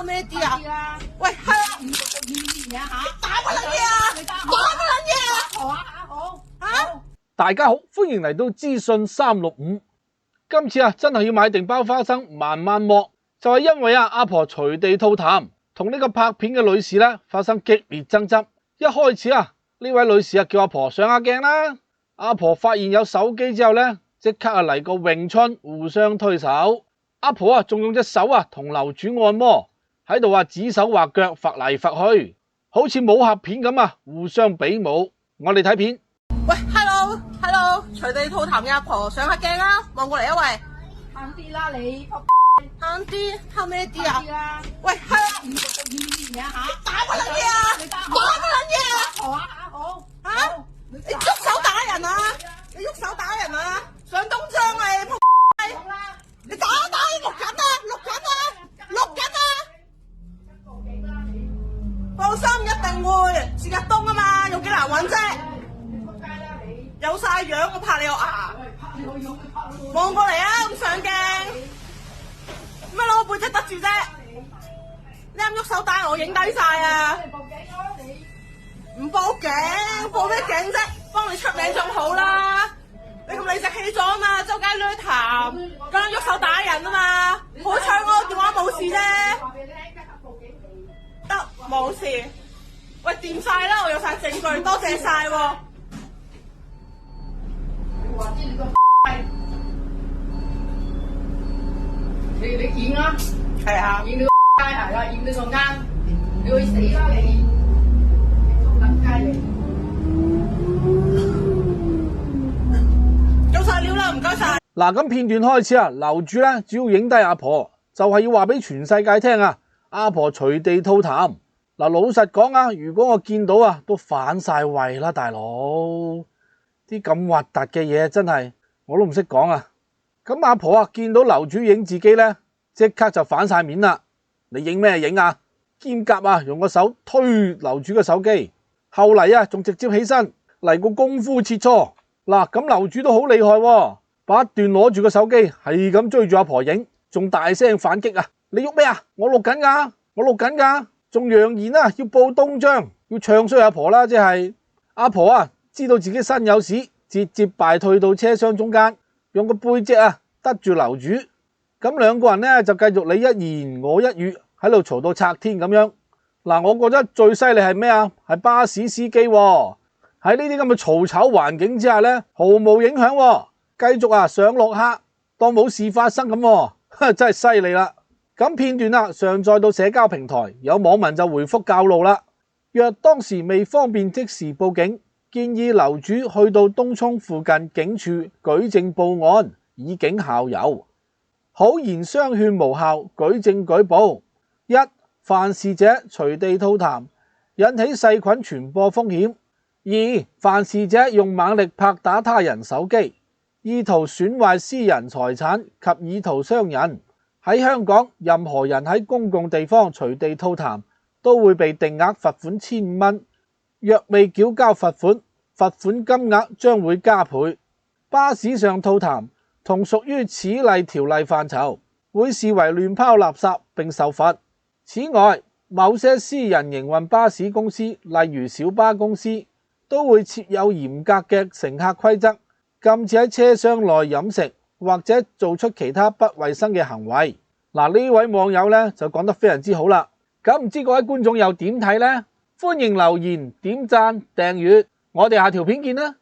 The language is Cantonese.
後咩啲啊？喂，係啊，唔年啊吓，打乜撚嘢啊？打乜撚嘢啊？好啊，大家好，歡迎嚟到資訊365。今次真係要買定包花生慢慢剝，就係因為阿婆隨地吐痰，同呢個拍片嘅女士發生激烈爭執。一開始呢位女士叫阿婆上下鏡啦，阿婆發現有手機之後即刻嚟個詠春互相推手。阿婆仲用隻手同樓主按摩，喺度指手畫腳揈嚟揈去，好似武俠片咁互相比武。我哋睇片。喂 ，hello， 隨地吐痰嘅阿婆上下鏡啦，望過嚟啊喂，慳啲啦你，慳啲，慳咩啲啊？喂，係啊，唔年啊吓，打乜撚嘢啊？打乜撚嘢啊？好吓？你喐手打人啊？你喐手打人啊？上東張啊你仆街！好啦，你打錄緊啊！放心，一定會。薛日東啊嘛，有幾難揾啫？有晒樣，我拍你個牙。望過嚟啊，咁上鏡。乜攞我背脊得住啫？你啱喐手打我，影低晒啊！唔報警，報咩警啫？幫你出名仲好啦。你咁理直氣壯啊，周街攣痰，咁樣喐手打人啊嘛。好彩我電話冇事啫。得，冇事。喂，掂晒啦，我有晒證據，多謝晒喎。你演啦，係啊，演到街係啦，演到個啱，你會死啦你，等街你。做晒料啦，唔該晒。嗱，咁片段開始樓主主要影低阿婆，就係要話俾全世界聽阿婆隨地吐痰。嗱，老實講如果我見到都反晒胃啦，大佬，啲咁核突嘅嘢真係我都唔識講啊。咁阿婆見到樓主影自己即刻就反晒面啦。你影咩影啊？兼夾用個手推樓主嘅手機，後嚟仲直接起身嚟個功夫切磋。嗱，咁樓主都好厲害喎，不斷攞住個手機係咁追住阿婆影，仲大聲反擊你喐咩我錄緊㗎，仲揚言要報東張，要唱衰阿婆啦，即係阿婆知道自己身有屎，節節敗退到車廂中間，用個背脊得住樓主，咁兩個人就繼續你一言我一語喺度嘈到拆天咁樣。嗱，我覺得最犀利係咩係巴士司機喎。喺呢啲咁嘅嘈吵環境之下毫無影響繼續上落客，當冇事發生咁真係犀利啦。咁片段上載到社交平台，有網民就回覆教路啦。若當時未方便即時報警，建議樓主去到東涌附近警署舉證報案，以儆效尤。好言相勸無效，舉證舉報。一、犯事者隨地吐痰，引起細菌傳播風險。二、犯事者用猛力拍打他人手機，意圖損壞私人財產及意圖傷人。喺香港，任何人喺公共地方隨地吐痰都會被定額罰款1500蚊，若未繳交罰款，罰款金額將會加倍。巴士上吐痰同屬於此例條例範疇，會視為亂拋垃圾並受罰。此外，某些私人營運巴士公司，例如小巴公司，都會設有嚴格嘅乘客規則，禁止喺車廂內飲食或者做出其他不衛生嘅行為。嗱，呢位網友就講得非常之好啦。咁唔知各位觀眾又點睇呢？歡迎留言、點讚、訂閱，我哋下條片見啦。